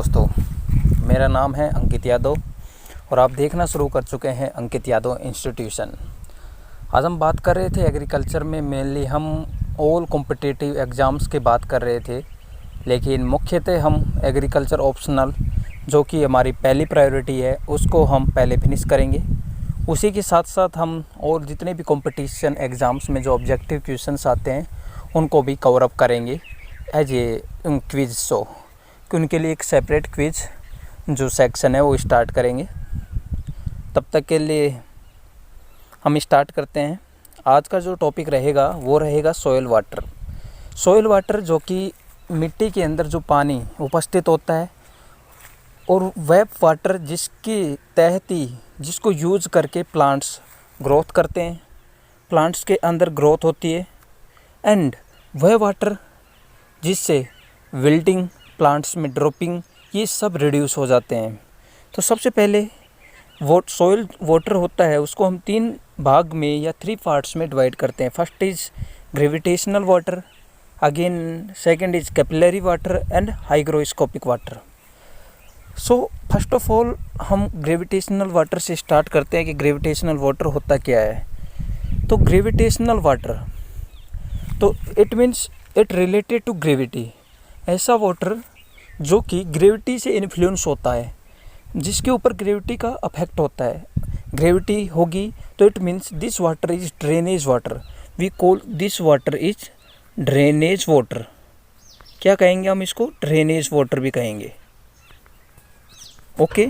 दोस्तों, मेरा नाम है अंकित यादव और आप देखना शुरू कर चुके हैं अंकित यादव इंस्टीट्यूशन। आज हम बात कर रहे थे एग्रीकल्चर में, मेनली हम ऑल कॉम्पिटिटिव एग्ज़ाम्स की बात कर रहे थे, लेकिन मुख्यतः हम एग्रीकल्चर ऑप्शनल जो कि हमारी पहली प्रायोरिटी है उसको हम पहले फिनिश करेंगे। उसी के साथ साथ हम और जितने भी कंपटीशन एग्ज़ाम्स में जो ऑब्जेक्टिव क्वेश्चंस आते हैं उनको भी कवर अप करेंगे एज ए क्विज़ शो, कि उनके लिए एक सेपरेट क्विज़ जो सेक्शन है वो स्टार्ट करेंगे। तब तक के लिए हम स्टार्ट करते हैं। आज का जो टॉपिक रहेगा वो रहेगा सॉइल वाटर। सॉइल वाटर जो कि मिट्टी के अंदर जो पानी उपस्थित होता है और वह वाटर जिसके तहत ही जिसको यूज़ करके प्लांट्स ग्रोथ करते हैं, प्लांट्स के अंदर ग्रोथ होती है, एंड वह वाटर जिससे विल्टिंग, प्लांट्स में ड्रॉपिंग, ये सब रिड्यूस हो जाते हैं। तो सबसे पहले वो सॉइल वाटर होता है उसको हम 3 भाग में या 3 पार्ट्स में डिवाइड करते हैं। First is gravitational water, again second is capillary water and hygroscopic water. So first of all हम ग्रेविटेशनल वाटर से स्टार्ट करते हैं कि ग्रेविटेशनल वाटर होता क्या है। तो ग्रेविटेशनल वाटर तो it means it related to gravity, ऐसा वाटर जो कि ग्रेविटी से इन्फ्लुएंस होता है, जिसके ऊपर ग्रेविटी का अफेक्ट होता है। ग्रेविटी होगी तो it means this water is drainage water, we call this water is drainage water. क्या कहेंगे हम इसको? ड्रेनेज वाटर भी कहेंगे। ओके,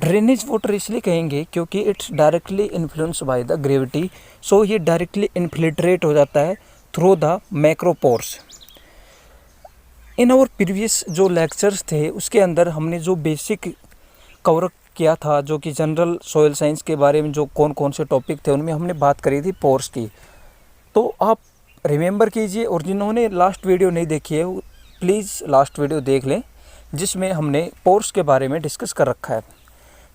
ड्रेनेज वाटर इसलिए कहेंगे क्योंकि it's directly influence by the gravity, so ये डायरेक्टली इन्फिल्ट्रेट हो जाता है through the macropores. In our previous जो लेक्चर्स थे उसके अंदर हमने जो बेसिक कवर किया था, जो कि जनरल सॉइल साइंस के बारे में जो कौन कौन से टॉपिक थे उनमें हमने बात करी थी पोर्स की। तो आप रिमेंबर कीजिए, और जिन्होंने लास्ट वीडियो नहीं देखी है वो प्लीज़ लास्ट वीडियो देख लें, जिसमें हमने पोर्स के बारे में डिस्कस कर रखा है,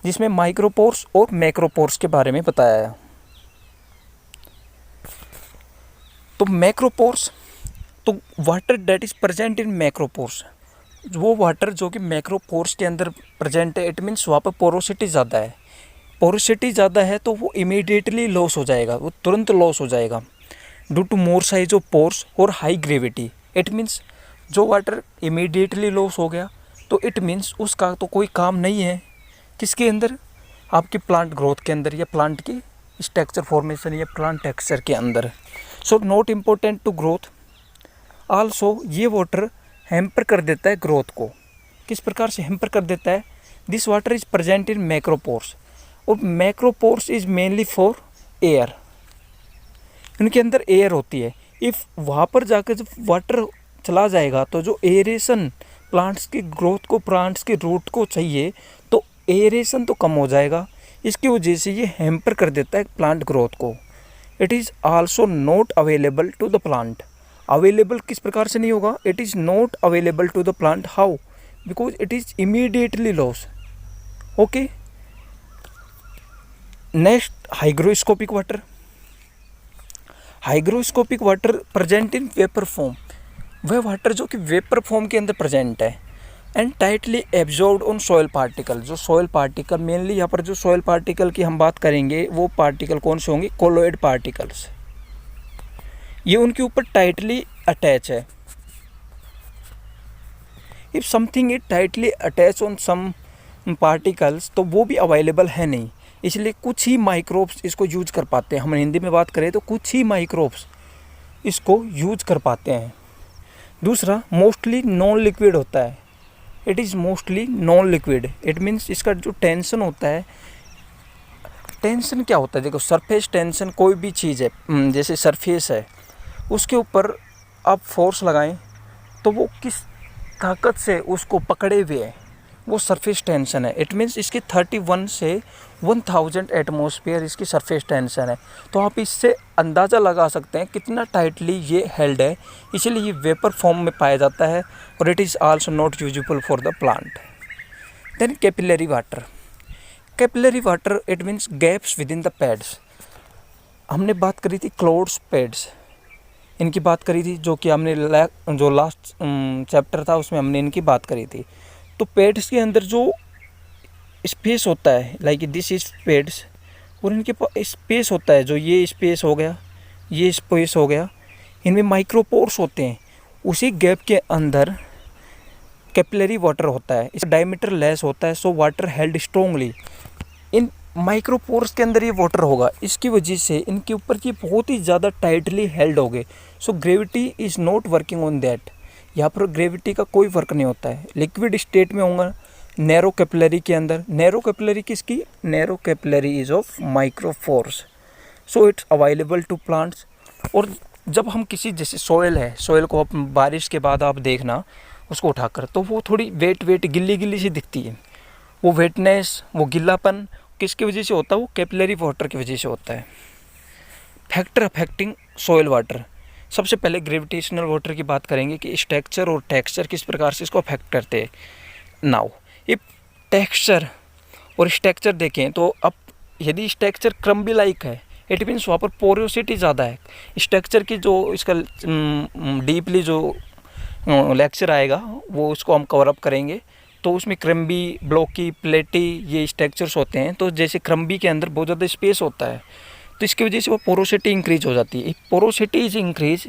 जिसमें माइक्रोपोर्स और मैक्रोपोर्स के बारे में बताया है। तो मैक्रोपोर्स तो water that is present in macropores, वो वाटर जो कि मैक्रोपोर्स के अंदर प्रेजेंट है, इट मीन्स वहाँ पर पोरोसिटी ज़्यादा है। पोरोसिटी ज़्यादा है तो वो इमीडिएटली लॉस हो जाएगा, वो तुरंत लॉस हो जाएगा due to more size of pores और हाई ग्रेविटी। इट मीन्स जो वाटर इमीडिएटली लॉस हो गया तो इट मीन्स उसका तो कोई काम नहीं है किसके अंदर, आपके प्लांट ग्रोथ के अंदर या प्लांट की स्ट्रक्चर फॉर्मेशन या प्लांट टेक्सचर के अंदर। So not important to growth. Also ये वाटर हैम्पर कर देता है ग्रोथ को। किस प्रकार से हैम्पर कर देता है? This water is present in macropores, और macropores is mainly for air, इनके अंदर एयर होती है। इफ़ वहाँ पर जाकर जब वाटर चला जाएगा तो जो एरेशन प्लांट्स की ग्रोथ को, प्लांट्स के रूट को चाहिए, तो एरेशन तो कम हो जाएगा। इसकी वजह से ये हैम्पर कर देता है प्लांट ग्रोथ को। It is also not available to the plant. Available किस प्रकार से नहीं होगा? It is not available to the plant. How? Because it is immediately loss. Okay, next hygroscopic water. Hygroscopic water present in vapour form, वह water जो कि vapour form के अंदर प्रेजेंट है, and tightly absorbed on soil particle. जो soil particle, mainly यहाँ पर जो सॉइल पार्टिकल की हम बात करेंगे वो पार्टिकल कौन से होंगे? Colloid particles. ये उनके ऊपर टाइटली अटैच है। If something is tightly attach on some particles तो वो भी अवेलेबल है नहीं, इसलिए कुछ ही माइक्रोब्स इसको यूज कर पाते हैं। हम हिंदी में बात करें तो कुछ ही माइक्रोब्स इसको यूज कर पाते हैं। दूसरा, मोस्टली नॉन लिक्विड होता है। It is mostly non liquid, it means इसका जो टेंशन होता है, टेंशन क्या होता है? देखो, सरफेस टेंशन कोई भी चीज़ है, जैसे सरफेस है उसके ऊपर आप फोर्स लगाएं तो वो किस ताकत से उसको पकड़े हुए है, वो सरफेस टेंशन है। इट मीन्स इसकी 31 से 1000 एटमॉस्फेयर इसकी सरफेस टेंशन है। तो आप इससे अंदाज़ा लगा सकते हैं कितना टाइटली ये हेल्ड है, इसीलिए ये वेपर फॉर्म में पाया जाता है, और it is also not usable for the plant. Then capillary water. Capillary water it means gaps within the pads. हमने बात करी थी क्लोड्स पैड्स, इनकी बात करी थी, जो कि हमने जो लास्ट चैप्टर था उसमें हमने इनकी बात करी थी। तो पैड्स के अंदर जो स्पेस होता है, लाइक दिस इज पैड्स, और इनके पास स्पेस होता है, जो ये स्पेस हो गया, ये स्पेस हो गया, इनमें माइक्रोपोर्स होते हैं। उसी गैप के अंदर कैपिलरी वाटर होता है, इसका डायमीटर लेस होता है, सो वाटर हेल्ड स्ट्रोंगली। इन माइक्रोपोर्स के अंदर ये वाटर होगा, इसकी वजह से इनके ऊपर ये बहुत ही ज़्यादा टाइटली हेल्ड हो गए। So gravity is not working on that, यहाँ पर ग्रेविटी का कोई वर्क नहीं होता है। लिक्विड स्टेट में होगा नैरो कैपिलरी के अंदर। नैरो कैपिलरी किसकी? Narrow capillary is of micropores, so it's available to plants. और जब हम किसी, जैसे सॉइल है, सॉइल को आप बारिश के बाद आप देखना उसको उठाकर, तो वो थोड़ी वेट गिल्ली गिल्ली सी दिखती है। वो वेटनेस, वो गिल्लापन किसकी वजह से होता है? वो कैपिलरी वाटर की वजह से होता है। फैक्टर अफेक्टिंग सॉइल वाटर, सबसे पहले ग्रेविटेशनल वाटर की बात करेंगे कि स्ट्रक्चर और टेक्सचर किस प्रकार से इसको अफेक्ट करते हैं। नाउ ये टेक्सचर और स्ट्रक्चर देखें तो अब यदि स्ट्रक्चर क्रम्बी लाइक है, इट मीन्स वहाँ पर पोरोसिटी ज़्यादा है। स्ट्रक्चर की जो इसका डीपली जो लेक्चर आएगा वो उसको हम कवर अप करेंगे, तो उसमें क्रम्बी, ब्लॉकी, प्लेटी ये स्ट्रक्चर्स होते हैं। तो जैसे क्रम्बी के अंदर बहुत ज़्यादा स्पेस होता है, तो इसकी वजह से वो पोरोसिटी इंक्रीज हो जाती है। Porosity is increase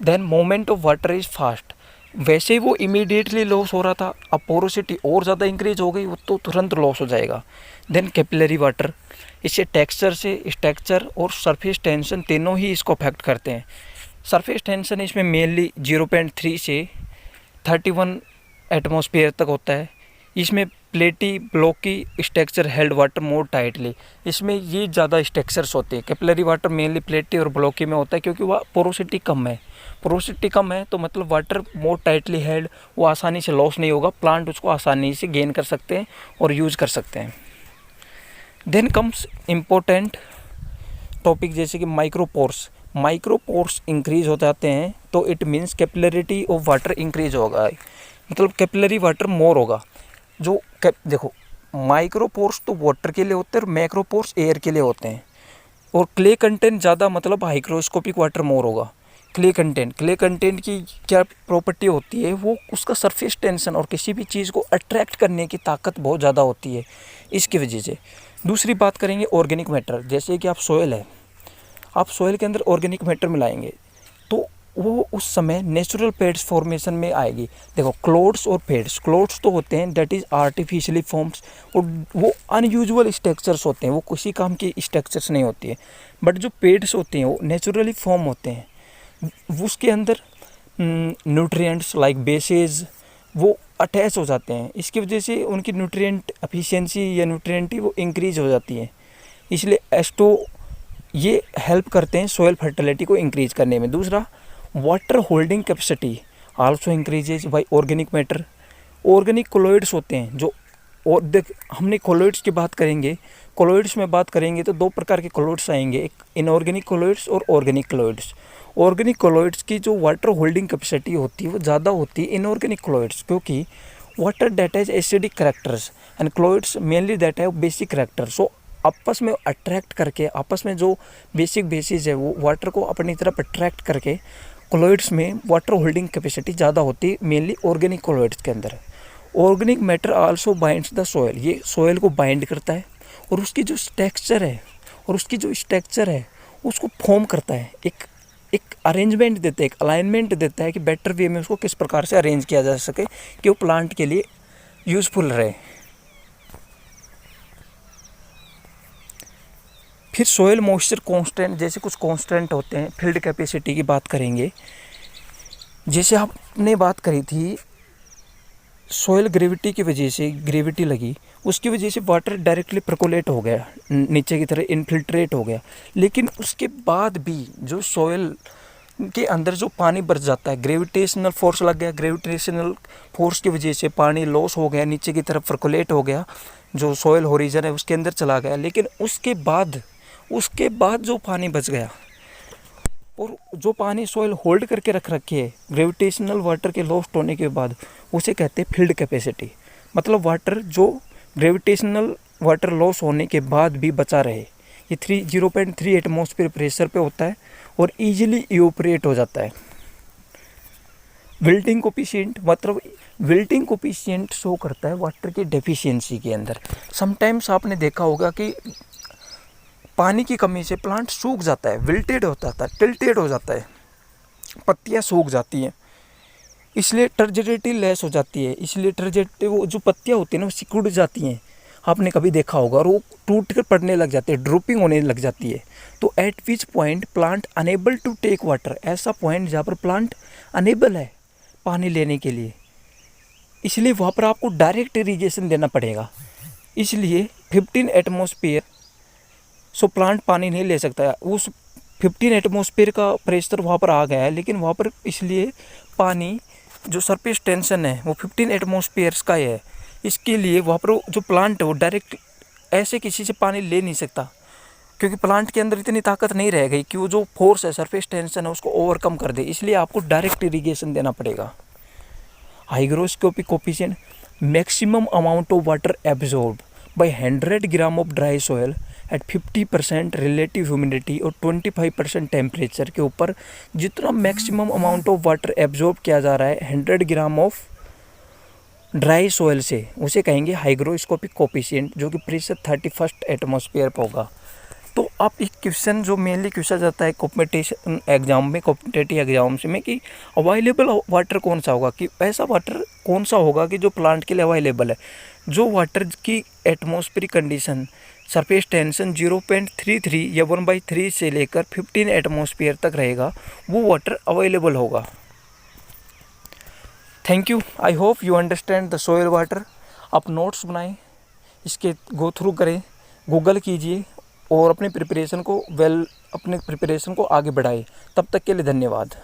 then movement of water is fast. वैसे ही वो इमीडिएटली लॉस हो रहा था, अब पोरोसिटी और ज़्यादा इंक्रीज हो गई, वो तो तुरंत लॉस हो जाएगा। देन कैपिलरी वाटर, इससे टेक्सचर से स्ट्रक्चर और सरफेस टेंशन तीनों ही इसको अफेक्ट करते हैं। सरफेस टेंशन इसमें मेनली 0.3 से 31 एटमॉस्फेयर तक होता है। इसमें प्लेटी, blocky structure held water more tightly, इसमें ये ज़्यादा स्ट्रक्चर्स होते हैं। कैपिलरी वाटर मेनली प्लेटी और ब्लॉकी में होता है, क्योंकि वह पोरोसिटी कम है। पोरोसिटी कम है तो मतलब वाटर मोर टाइटली हेल्ड, वो आसानी से लॉस नहीं होगा, प्लांट उसको आसानी से गेन कर सकते हैं और यूज़ कर सकते हैं। देन कम्स इम्पोर्टेंट टॉपिक, जैसे कि माइक्रोपोर्स इंक्रीज हो जाते हैं, तो it means capillarity of water increase होगा, मतलब कैपिलरी वाटर मोर होगा। जो देखो, माइक्रोपोर्स तो वाटर के लिए होते हैं और मैक्रोपोर्स एयर के लिए होते हैं। और क्ले कंटेंट ज़्यादा, मतलब हाइग्रोस्कोपिक वाटर मोर होगा। क्ले कंटेंट की क्या प्रॉपर्टी होती है? वो उसका सरफेस टेंशन और किसी भी चीज़ को अट्रैक्ट करने की ताकत बहुत ज़्यादा होती है, इसकी वजह से। दूसरी बात करेंगे ऑर्गेनिक मैटर, जैसे कि आप सॉइल है, आप सॉइल के अंदर ऑर्गेनिक मैटर मिलाएंगे तो वो उस समय नेचुरल पेड्स फॉर्मेशन में आएगी। देखो, क्लोड्स और पेड्स तो होते हैं दैट इज़ आर्टिफिशियली फॉर्म्स, और वो अनयूजुअल स्ट्रक्चर्स होते हैं, वो किसी काम की स्ट्रक्चर्स नहीं होती है। बट जो पेड्स होते हैं वो नेचुरली फॉर्म होते हैं, उसके अंदर न्यूट्रिएंट्स लाइक बेसेस वो अटैच हो जाते हैं, इसकी वजह से उनकी न्यूट्रिएंट एफिशिएंसी या न्यूट्रिएंटी वो इंक्रीज हो जाती है। इसलिए एस्टो ये हेल्प करते हैं सॉइल फर्टिलिटी को इंक्रीज करने में। दूसरा, water holding capacity also increases by organic matter. Organic colloids होते हैं जो, और देख हमने कोलॉइड्स की बात करेंगे, कोलॉइड्स में बात करेंगे तो दो प्रकार के कोलॉइड्स आएंगे, एक इनऑर्गेनिक कोलॉइड्स और ऑर्गेनिक कोलॉइड्स। ऑर्गेनिक कोलॉइड्स की जो वाटर होल्डिंग कैपेसिटी होती है वो ज़्यादा होती है इनऑर्गेनिक कोलॉइड्स, क्योंकि water that has acidic characters and colloids mainly that have basic character. So आपस में अट्रैक्ट करके, आपस में जो बेसिक बेसिस है वो वाटर को अपनी तरफ अट्रैक्ट करके, कोलॉइड्स में वाटर होल्डिंग कैपेसिटी ज़्यादा होती है मेनली ऑर्गेनिक कोलॉइड्स के अंदर। Organic matter also binds the soil, ये सॉइल को बाइंड करता है और उसकी जो स्ट्रक्चर है उसको फॉर्म करता है, एक अरेंजमेंट देता है, एक अलाइनमेंट देता है कि बेटर वे में उसको किस प्रकार से अरेंज किया जा सके कि वो प्लांट के लिए यूज़फुल रहे। फिर सॉइल मॉइस्चर कांस्टेंट, जैसे कुछ कांस्टेंट होते हैं। फील्ड कैपेसिटी की बात करेंगे, जैसे आपने बात करी थी सॉइल ग्रेविटी की वजह से, ग्रेविटी लगी उसकी वजह से वाटर डायरेक्टली परकोलेट हो गया, नीचे की तरह इन्फिल्ट्रेट हो गया। लेकिन उसके बाद भी जो सॉइल के अंदर जो पानी बरस जाता है, ग्रेविटेशनल फोर्स लग गया, ग्रेविटेशनल फोर्स की वजह से पानी लॉस हो गया, नीचे की तरफ परकोलेट हो गया, जो सॉइल होरिजन है उसके अंदर चला गया। लेकिन उसके बाद जो पानी बच गया और जो पानी सॉइल होल्ड करके रख रखी है ग्रेविटेशनल वाटर के लॉस्ट होने के बाद, उसे कहते हैं फील्ड कैपेसिटी। मतलब वाटर जो ग्रेविटेशनल वाटर लॉस होने के बाद भी बचा रहे, ये 0.3 एटमॉस्फेयर प्रेशर पे होता है और इजीली इवोपरेट हो जाता है। विल्टिंग कोफिशिएंट मतलब विल्टिंग कोफिशिएंट शो करता है वाटर की डेफिशिएंसी के अंदर। समटाइम्स आपने देखा होगा कि पानी की कमी से प्लांट सूख जाता है, विल्टेड हो जाता है, टिल्टेड हो जाता है, पत्तियां सूख जाती हैं, इसलिए टर्जिडिटी लेस हो जाती है, इसलिए टर्जिडिटी वो जो पत्तियां होती हैं ना वो सिकुड़ जाती हैं, आपने कभी देखा होगा, और वो टूट कर पड़ने लग जाते हैं, ड्रॉपिंग होने लग जाती है। तो at which point plant enable to take water, ऐसा पॉइंट जहाँ पर प्लांट अनेबल है पानी लेने के लिए, इसलिए वहाँ पर आपको डायरेक्ट इरीगेशन देना पड़ेगा। इसलिए 15 एटमॉस्फेयर सो प्लांट पानी नहीं ले सकता है, उस 15 एटमॉस्फेयर का प्रेशर वहाँ पर आ गया है, लेकिन वहाँ पर इसलिए पानी जो सरफेस टेंशन है वो 15 एटमॉस्फेयर्स का है, इसके लिए वहाँ पर जो प्लांट है वो डायरेक्ट ऐसे किसी से पानी ले नहीं सकता, क्योंकि प्लांट के अंदर इतनी ताकत नहीं रह गई कि वो जो फोर्स है सरफेस टेंशन है उसको ओवरकम कर दे, इसलिए आपको डायरेक्ट इरीगेशन देना पड़ेगा। Hygroscopic coefficient, maximum amount of water absorb by 100 gram of dry soil at 50% relative humidity और 25% टेम्परेचर के ऊपर जितना maximum amount of water absorb किया जा रहा है 100 ग्राम ऑफ ड्राई सॉयल से, उसे कहेंगे हाइग्रोस्कोपिक कोफिशिएंट, जो कि प्रेशर 31 एटमॉस्फेयर पर होगा। तो आप एक क्वेश्चन जो मेनली पूछा जाता है कॉम्पिटिशन एग्जाम में, कॉम्पिटेटिव एग्जाम्स में, कि अवेलेबल वाटर कौन सा होगा, कि ऐसा वाटर कौन सा होगा कि जो प्लांट के लिए अवेलेबल है, जो वाटर की एटमॉस्फेरिक कंडीशन सरफेस टेंशन 0.33 या 1/3 से लेकर 15 एटमॉस्फेयर तक रहेगा, वो वाटर अवेलेबल होगा। Thank you, I hope you understand the soil water. आप नोट्स बनाएं, इसके गो थ्रू करें, गूगल कीजिए और अपने प्रिपरेशन को आगे बढ़ाएं। तब तक के लिए धन्यवाद।